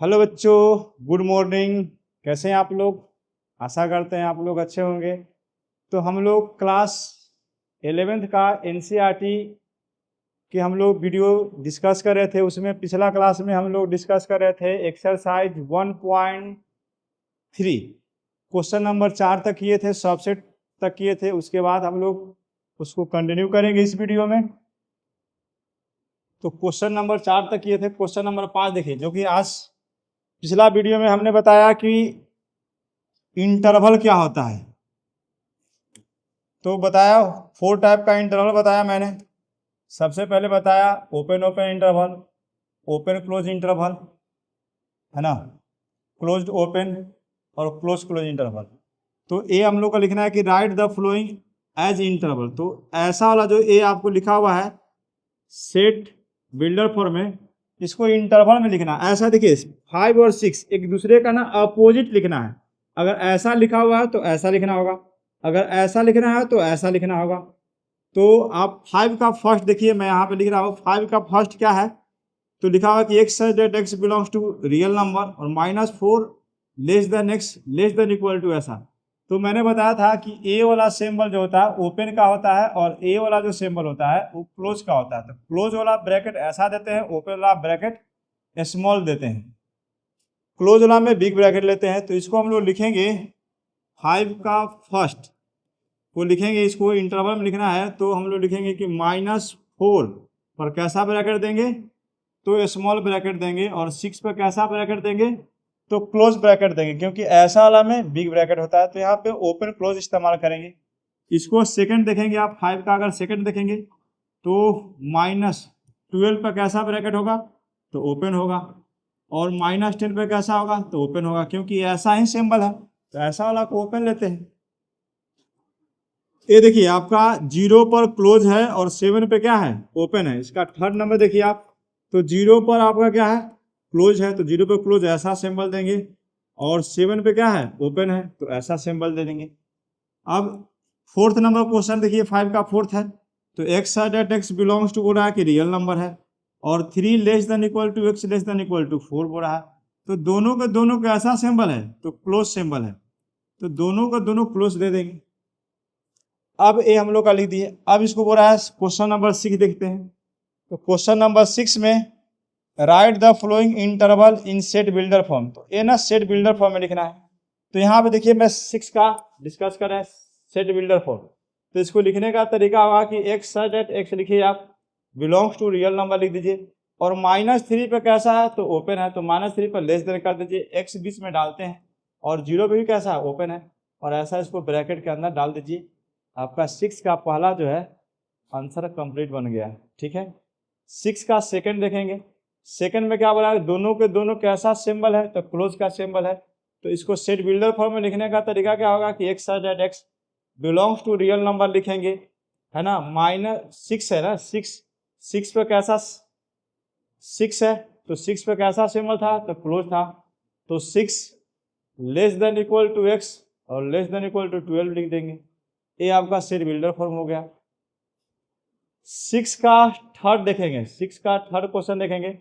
Hello बच्चों, good morning. कैसे हैं आप लोग? आशा करते हैं आप लोग अच्छे होंगे। तो हम लोग क्लास 11th का एनसीईआरटी की हम लोग वीडियो डिस्कस कर रहे थे। उसमें पिछला क्लास में हम लोग डिस्कस कर रहे थे एक्सरसाइज 1.3, क्वेश्चन नंबर 4 तक किए थे, सबसेट तक किए थे। उसके बाद हम लोग उसको कंटिन्यू करेंगे इस वीडियो में। तो क्वेश्चन नंबर 4 तक किए थे। क्वेश्चन नंबर 5 देखिए, जो कि आज पिछला वीडियो में हमने बताया कि इंटरवल क्या होता है। तो बताया 4 टाइप का इंटरवल बताया मैंने। सबसे पहले बताया open open interval, open close interval, है ना, क्लोज्ड ओपन और क्लोज क्लोज इंटरवल। तो ए हम लोग का लिखना है कि write the following as interval. तो ऐसा वाला जो ए आपको लिखा हुआ है सेट बिल्डर फॉर्म में, इसको इंटरवल में लिखना है। ऐसा देखिए 5 और 6 एक दूसरे का ना अपोजिट लिखना है। अगर ऐसा लिखा हुआ है तो ऐसा लिखना होगा, अगर ऐसा लिखना है तो ऐसा लिखना होगा। तो आप 5 का फर्स्ट देखिए, मैं यहाँ पे लिख रहा हूँ 5 का फर्स्ट क्या है। तो लिखा हुआ कि x such that x belongs to real number और -4 less than x less than equal to ऐसा। तो मैंने बताया था कि ए वाला सिंबल जो होता है ओपन का होता है और ए वाला जो सिंबल होता है वो क्लोज का होता है। तो क्लोज वाला ब्रैकेट ऐसा देते हैं, ओपन वाला ब्रैकेट स्मॉल देते हैं, क्लोज वाला में बिग ब्रैकेट लेते हैं। तो इसको हम लोग लिखेंगे 5 का फर्स्ट को लिखेंगे, इसको इंटरवल में लिखना है। तो हम लोग लिखेंगे कि -4 पर कैसा ब्रैकेट देंगे, तो स्मॉल ब्रैकेट देंगे, और 6 पर कैसा ब्रैकेट देंगे, तो क्लोज ब्रैकेट देंगे, क्योंकि ऐसा वाला में बिग ब्रैकेट होता है। तो यहाँ पे ओपन क्लोज इस्तेमाल करेंगे। इसको सेकंड देखेंगे आप, 5 का अगर सेकंड देखेंगे तो -12 पर कैसा ब्रैकेट होगा, तो ओपन होगा, और -10 पर कैसा होगा, तो ओपन होगा, क्योंकि ऐसा ही सिंबल है। तो ऐसा वाला को ओपन लेते हैं। ये देखिए आपका 0 पर क्लोज है और 7 पे क्या है, ओपन है। इसका थर्ड नंबर देखिए आप, तो 0 पर आपका क्या है, क्लोज है। तो 0 पर क्लोज ऐसा सिंबल देंगे, और 7 पे क्या है, ओपन है, तो ऐसा सिंबल दे देंगे। अब फोर्थ नंबर क्वेश्चन देखिए, 5 का फोर्थ है। तो x that x belongs to बोल रहा है कि रियल नंबर है, और 3 less than equal to x less than equal to 4 बोल रहा है। तो दोनों के दोनों का ऐसा सिंबल है, तो क्लोज सिंबल है, तो दोनों का दोनों क्लोज दे देंगे। अब ए हम लोग का लिख दिए। अब इसको बोल रहा है क्वेश्चन नंबर 6 देखते हैं। तो क्वेश्चन नंबर 6 में right the flowing interval in set builder form. तो ये ना सेट बिल्डर फॉर्म में लिखना है। तो यहाँ पे देखिए मैं 6 का डिस्कस कर रहे हैं सेट बिल्डर फॉर्म। तो इसको लिखने का तरीका होगा कि एक्स सच दैट एक्स लिखिए आप, बिलोंग्स टू रियल नंबर लिख दीजिए, और -3 पे कैसा है, तो ओपन है, तो -3 पर लेस देन कर दीजिए, एक्स बीच में डालते हैं, और 0 पे भी कैसा है, ओपन है, और ऐसा इसको ब्रैकेट के अंदर डाल दीजिए। आपका 6 का पहला जो है आंसर कंप्लीट बन गया है। ठीक है, 6 का सेकंड देखेंगे। सेकंड में क्या बोला है, दोनों के दोनों कैसा सिंबल है, तो क्लोज का सिंबल है। तो इसको सेट बिल्डर फॉर्म में लिखने का तरीका क्या होगा कि x such that x belongs to real number लिखेंगे, है ना, -6 है ना, 6 पे कैसा 6 है, तो 6 पे कैसा सिंबल था, तो क्लोज था। तो 6 less than equal to x और लेस देन इक्वल टू 12 लिख देंगे। ये आपका सेट बिल्डर फॉर्म हो गया। 6 का थर्ड देखेंगे, 6 का थर्ड क्वेश्चन देखेंगे।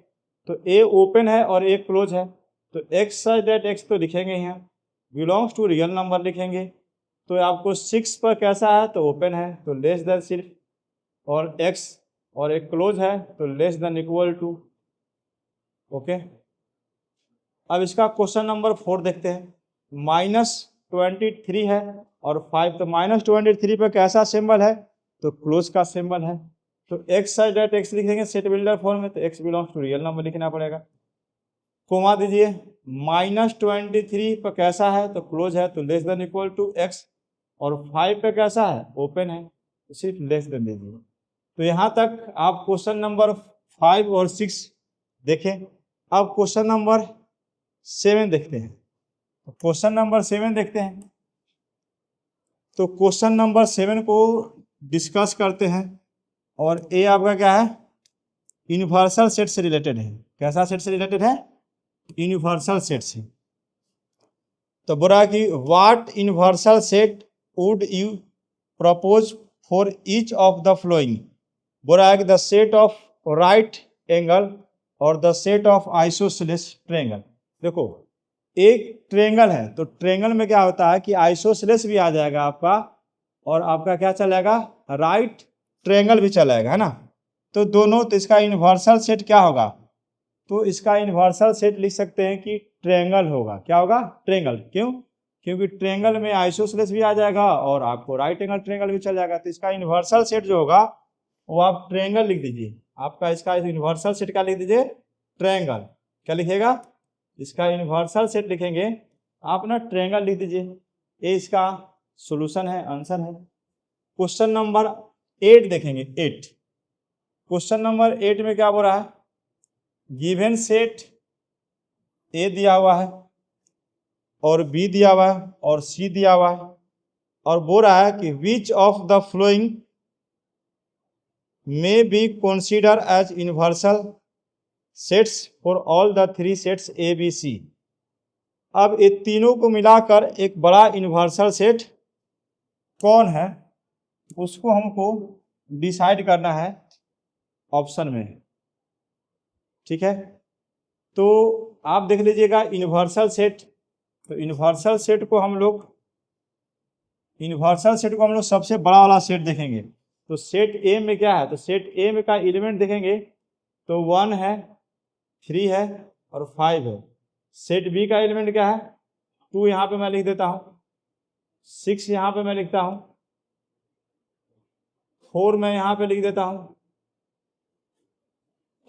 तो ए ओपन है और ए क्लोज है। तो एक्स सच दैट एक्स तो लिखेंगे यहाँ, बिलोंग्स टू रियल नंबर लिखेंगे। तो आपको 6 पर कैसा है, तो ओपन है, तो लेस देन सिर्फ, और एक्स और एक क्लोज है, तो less than equal to. Okay, अब इसका क्वेश्चन नंबर 4 देखते हैं। -23 है और 5, तो -23 पर कैसा सिंबल है, तो क्लोज का सिंबल है। तो एक्स सच दैट एक्स लिखेंगे सेट बिल्डर फॉर्म में, तो x belongs to real number लिखना पड़ेगा। कोमा दीजिए, -23 पर कैसा है, तो क्लोज है, तो less than equal to x, और 5 पे कैसा है, ओपन है, तो सिर्फ लेस देन दीजिए। तो यहाँ तक आप क्वेश्चन नंबर 5 और 6 देखें। अब क्वेश्चन नंबर 7 देखते हैं। तो क्वेश्चन नंबर 7 देखते हैं। तो क्वेश्चन नंबर 7 को डिस्कस करते हैं, और ये आपका क्या है, यूनिवर्सल सेट से रिलेटेड है। कैसा सेट से रिलेटेड है, यूनिवर्सल सेट से। तो बोला कि what universal set would you propose for each of the following. बोला है कि the set of right angle और the set of isosceles triangle. देखो एक ट्रेंगल है तो ट्रेंगल में क्या होता है कि आइसोसेलेस भी आ जाएगा आपका, और आपका क्या चलेगा, राइट ट्रेंगल भी चलेगा, है ना। तो दोनों, तो इसका यूनिवर्सल सेट क्या होगा, तो इसका यूनिवर्सल सेट लिख सकते हैं कि ट्रेंगल होगा। क्या होगा, ट्रेंगल। क्यों, क्योंकि ट्रेंगल में आइसोसेलेस भी आ जाएगा और आपको राइट एंगल ट्रेंगल भी चल जाएगा। तो इसका यूनिवर्सल सेट जो होगा वो आप ट्रेंगल लिख दीजिए। आपका इसका यूनिवर्सल सेट क्या लिख दीजिए, ट्रेंगल। क्या लिखेगा, इसका यूनिवर्सल सेट लिखेंगे आप ना, ट्रेंगल लिख दीजिए। ये इसका सॉल्यूशन है, आंसर है। क्वेश्चन नंबर 8 देखेंगे। 8, क्वेश्चन नंबर 8 में क्या बोल रहा है, गिवन सेट ए दिया हुआ है और बी दिया हुआ है और सी दिया हुआ है, और बोल रहा है कि which of the flowing may be considered as universal sets for all the three sets A, B, C। अब ये तीनों को मिलाकर एक बड़ा यूनिवर्सल सेट कौन है, उसको हमको डिसाइड करना है ऑप्शन में, ठीक है। तो आप देख लीजिएगा यूनिवर्सल सेट, तो यूनिवर्सल सेट को हम लोग सबसे बड़ा वाला सेट देखेंगे। तो सेट ए में क्या है, तो सेट ए में का एलिमेंट देखेंगे तो 1 है, 3 है और 5 है। सेट बी का एलिमेंट क्या है, 2 यहाँ पे मैं लिख देता हूँ, 6 यहाँ पे मैं लिखता हूँ, 4 मैं यहाँ पे लिख देता हूँ,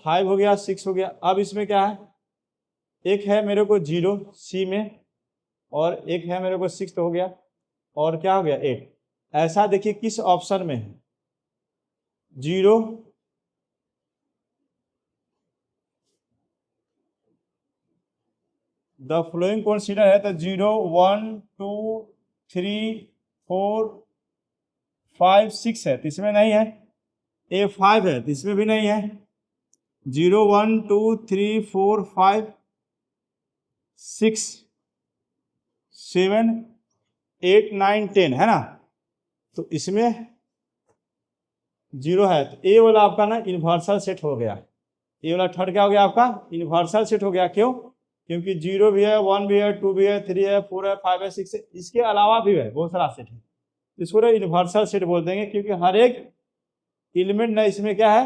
5 हो गया, 6 हो गया। अब इसमें क्या है, एक है मेरे को 0 सी में और एक है मेरे को 6 हो गया, और क्या हो गया 8। ऐसा देखिए किस ऑप्शन में है, 0, द फ्लोइंग कंसीडर है तो 0, 1, 2, 3, 4, 5, 6 है तो इसमें नहीं है। ए 5 है तो इसमें भी नहीं है। 0, 1, 2, 3, 4, 5, 6, 7, 8, 9, 10 है ना, तो इसमें 0 है। तो ए वाला आपका ना यूनिवर्सल सेट हो गया। ये वाला थर्ड क्या हो गया आपका, यूनिवर्सल सेट हो गया। क्यों, क्योंकि 0 भी है, 1 भी है, 2 भी है, 3 है, 4 है, 5 है, 6 है, इसके अलावा भी है बहुत सारा सेट है। इसको यूनिवर्सल सेट बोल देंगे क्योंकि हर एक एलिमेंट ना इसमें क्या है,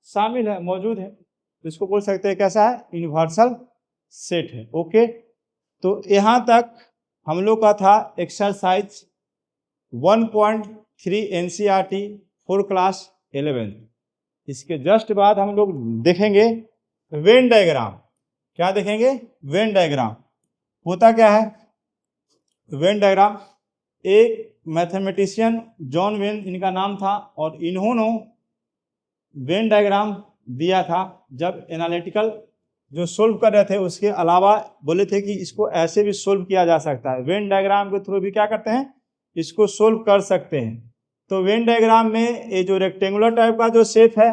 शामिल है, मौजूद है। तो इसको बोल सकते हैं कैसा है, यूनिवर्सल सेट है। ओके, तो यहाँ तक हम लोग का था एक्सरसाइज 1.3 NCERT फॉर क्लास 11। इसके जस्ट बाद हम लोग देखेंगे वेन डायग्राम। क्या देखेंगे, वेन डायग्राम। होता क्या है वेन डायग्राम, एक मैथमेटिशियन जॉन वेन इनका नाम था, और इन्होंने वेन डायग्राम दिया था जब एनालिटिकल जो सोल्व कर रहे थे, उसके अलावा बोले थे कि इसको ऐसे भी सोल्व किया जा सकता है। वेन डायग्राम के थ्रू भी क्या करते हैं, इसको सोल्व कर सकते हैं। तो वेन डायग्राम में ये जो रेक्टेंगुलर टाइप का जो शेप है,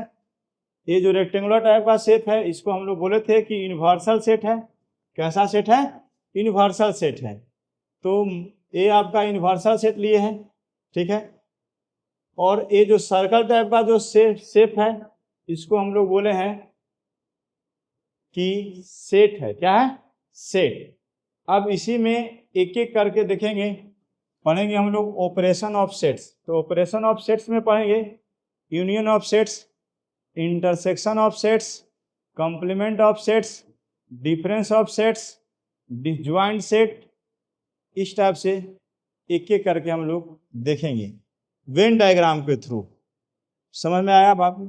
ये जो रेक्टेंगुलर टाइप का शेप है, इसको हम लोग बोले थे कि यूनिवर्सल सेट है। कैसा सेट है, यूनिवर्सल सेट है। तो ये आपका यूनिवर्सल सेट लिए है, ठीक है। और ये जो सर्कल टाइप का जो शेप है, इसको हम लोग बोले हैं कि सेट है। क्या है, सेट। अब इसी में एक एक करके देखेंगे, पढ़ेंगे हम लोग ऑपरेशन ऑफ सेट्स। तो ऑपरेशन ऑफ सेट्स में पढ़ेंगे union of sets, intersection of sets, complement of sets, difference of sets, disjoint set. इस टाइप से एक एक करके हम लोग देखेंगे वेन डायग्राम के थ्रू। समझ में आया बाबू।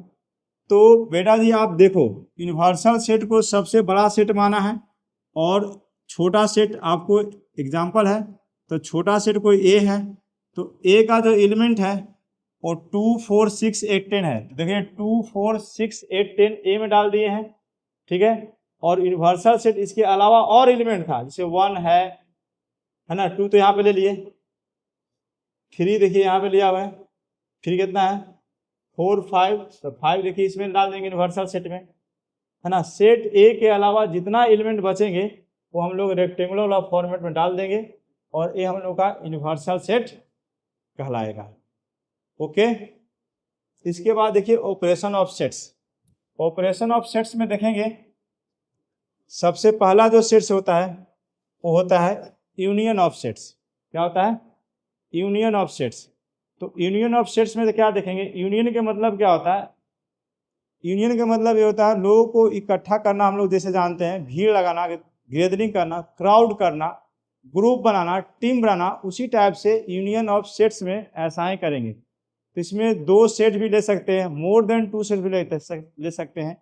तो बेटा जी आप देखो, यूनिवर्सल सेट को सबसे बड़ा सेट माना है, और छोटा सेट आपको एग्जाम्पल है, तो छोटा सेट कोई ए है, तो ए का जो एलिमेंट है वो 2, 4, 6, 8, 10 है। तो देखिए 2, 4, 6, 8, 10 ए में डाल दिए हैं, ठीक है। और यूनिवर्सल सेट इसके अलावा और एलिमेंट था, जैसे 1 है ना, 2 तो यहाँ पे ले लिए, 3 देखिए यहाँ पे लिया हुआ है, फिर कितना है 4, 5, तो 5 देखिए इसमें डाल देंगे यूनिवर्सल सेट में, है ना। सेट ए के अलावा जितना एलिमेंट बचेंगे वो हम लोग रेक्टेंगुलर वाला फॉर्मेट में डाल देंगे, और ये हम लोग का यूनिवर्सल सेट कहलाएगा। ओके, इसके बाद देखिए operation of sets. Operation of sets में देखेंगे सबसे पहला जो सेट्स होता है वो होता है यूनियन ऑफ सेट्स। क्या होता है? Union of sets. तो यूनियन ऑफ सेट्स में तो क्या देखेंगे, यूनियन के मतलब क्या होता है? यूनियन का मतलब ये होता है लोगों को इकट्ठा करना। हम लोग जैसे जानते हैं भीड़ लगाना, गैदरिंग करना, क्राउड करना, ग्रुप बनाना, टीम बनाना, उसी टाइप से यूनियन ऑफ सेट्स में ऐसा ही करेंगे। तो इसमें 2 सेट भी ले सकते हैं, मोर देन 2 सेट भी ले सकते हैं।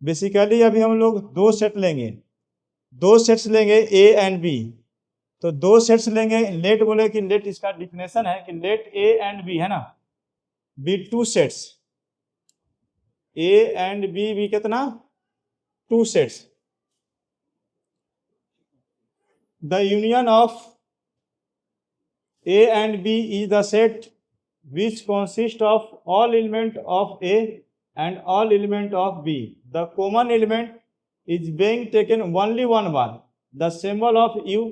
बेसिकली अभी हम लोग 2 सेट लेंगे, 2 सेट्स लेंगे ए एंड बी। तो 2 सेट्स लेंगे। लेट बोले कि लेट इसका डिफिनेशन है कि लेट ए एंड बी है ना, B 2 sets. A and B भी कितना? 2 sets. The union of A and B is the set which consists of all element of A and all element of B. The common element is being taken only one bar. The symbol of U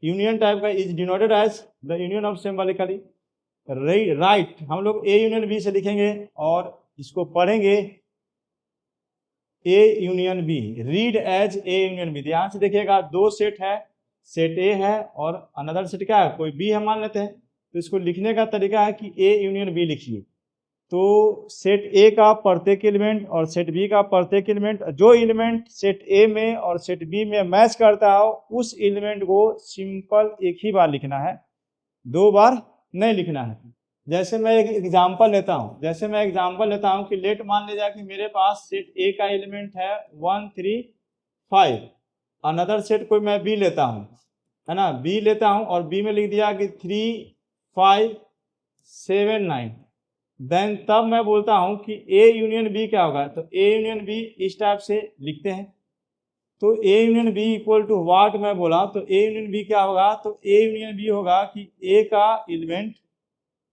union type का is denoted as the union of symbolically right. हम लोग A union B से लिखेंगे और इसको पढ़ेंगे A union B. Read as A union B. ध्यान से देखिएगा, 2 सेट है, सेट ए है और अनदर सेट क्या है, कोई बी है मान लेते हैं। तो इसको लिखने का तरीका है कि ए यूनियन बी लिखिए। तो सेट ए का प्रत्येक एलिमेंट और सेट बी का प्रत्येक एलिमेंट, जो एलिमेंट सेट ए में और सेट बी में मैच करता हो उस एलिमेंट को सिंपल एक ही बार लिखना है, 2 बार नहीं लिखना है। जैसे मैं एक एग्जाम्पल लेता हूँ कि लेट मान लीजिए कि मेरे पास सेट ए का एलिमेंट है 1 3 5। अनदर सेट कोई मैं बी लेता हूँ, है ना, बी लेता हूँ और बी में लिख दिया कि 3 5 7 9। देन तब मैं बोलता हूँ कि ए यूनियन बी क्या होगा। तो ए यूनियन बी इस टाइप से लिखते हैं। तो A union B equal to what मैं बोला, तो ए यूनियन बी क्या होगा, तो ए यूनियन बी होगा कि ए का एलिमेंट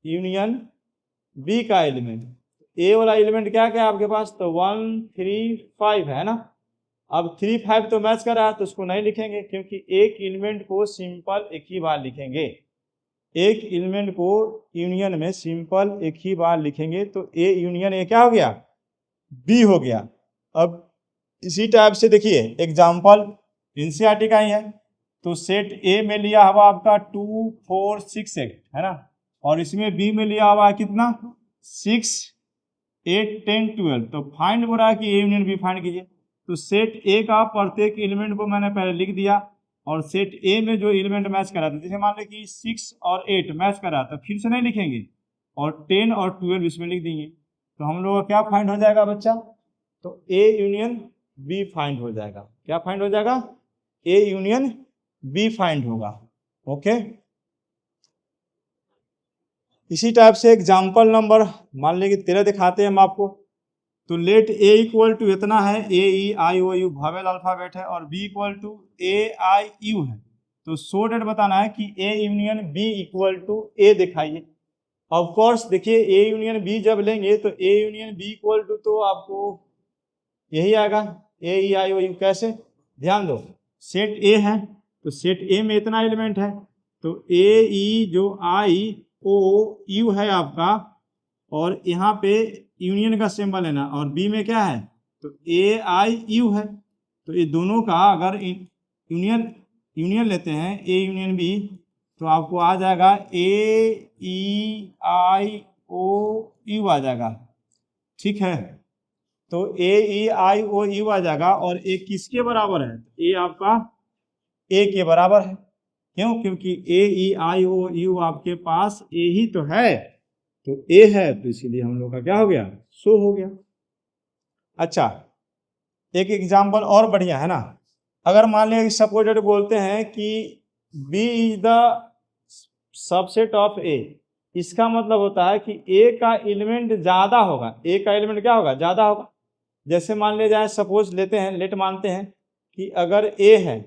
यूनियन बी का एलिमेंट। ए वाला एलिमेंट क्या क्या है आपके पास, तो 1 3 5 है ना। अब 3 5 तो मैच कर रहा है तो उसको नहीं लिखेंगे, क्योंकि एक एलिमेंट को सिंपल एक ही बार लिखेंगे। एक एलिमेंट को यूनियन में सिंपल एक ही बार लिखेंगे। तो ए यूनियन ए क्या हो गया, बी हो गया। अब इसी टाइप से देखिए एग्जाम्पल एनसीईआरटी का ही है। तो सेट ए में लिया हुआ आपका 2 4 6 8 है ना, और इसमें बी में लिया हुआ है कितना, 6 8 10 12। तो फाइंड हो रहा है कि ए यूनियन बी फाइंड कीजिए। तो सेट ए का प्रत्येक एलिमेंट को मैंने पहले लिख दिया और सेट ए में जो एलिमेंट मैच करा था, जैसे मान लो कि 6 और 8 मैच करा तो फिर से नहीं लिखेंगे और 10 और 12 इसमें लिख देंगे। तो हम लोग का क्या फाइंड हो जाएगा बच्चा, तो ए यूनियन बी फाइंड हो जाएगा। क्या फाइंड हो जाएगा, ए यूनियन बी फाइंड होगा। ओके, इसी टाइप से एग्जाम्पल नंबर मान लीजिए 13 दिखाते हैं हम आपको। तो लेट ए इक्वल टू इतना है, A E I O U vowel alphabet है, और B equal to A I U है। तो सो डेट बताना है कि A union B equal to A दिखाइए। ऑफ कोर्स देखिए ए यूनियन बी जब लेंगे तो A union B equal to तो आपको यही आएगा, ए ई आई ओ यू। कैसे, ध्यान दो, सेट ए है तो सेट ए में इतना एलिमेंट है, तो ए ई जो आई ओ यू है आपका, और यहाँ पे यूनियन का सिंबल है ना, और बी में क्या है, तो ए आई यू है। तो ये दोनों का अगर यूनियन लेते हैं ए यूनियन बी, तो आपको आ जाएगा ए ई आई ओ यू आ जाएगा। ठीक है, तो ए ई आई ओ यू आ जाएगा। और ए किसके बराबर है, ए आपका ए के बराबर है। क्यों, क्योंकि ए ई आई ओ यू आपके पास ए ही तो है, तो ए है तो इसीलिए हम लोग का क्या हो गया, सो हो गया। अच्छा, एक एग्जाम्पल और बढ़िया है ना। अगर मान लिया सपोजेड बोलते हैं कि B is the subset of A, इसका मतलब होता है कि ए का एलिमेंट ज्यादा होगा। ए का एलिमेंट क्या होगा, ज्यादा होगा। जैसे मान लिया जाए, सपोज लेते हैं, लेट मानते हैं कि अगर ए है,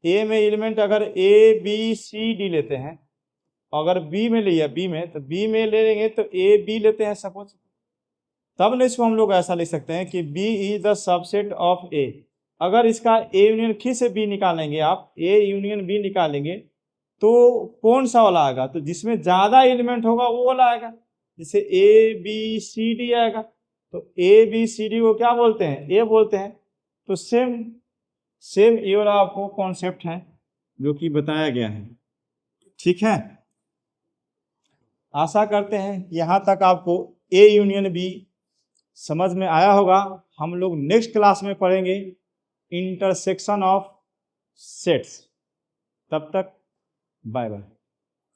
ए में एलिमेंट अगर ए बी सी डी लेते हैं, अगर बी में लिया, बी में, तो बी में ले लेंगे तो ए बी लेते हैं सपोज, तब न इसको हम लोग ऐसा लिख सकते हैं कि B is the subset of A. अगर इसका ए यूनियन फिर से बी निकालेंगे, आप ए यूनियन बी निकालेंगे तो कौन सा वाला आएगा, तो जिसमें ज्यादा एलिमेंट होगा वो वाला आएगा। जैसे ए बी सी डी आएगा, तो ए बी सी डी को क्या बोलते हैं, ए बोलते हैं। तो सेम ये वाला आपको कॉन्सेप्ट है जो कि बताया गया है। ठीक है, आशा करते हैं यहाँ तक आपको ए यूनियन बी समझ में आया होगा। हम लोग नेक्स्ट क्लास में पढ़ेंगे इंटरसेक्शन ऑफ सेट्स। तब तक बाय बाय।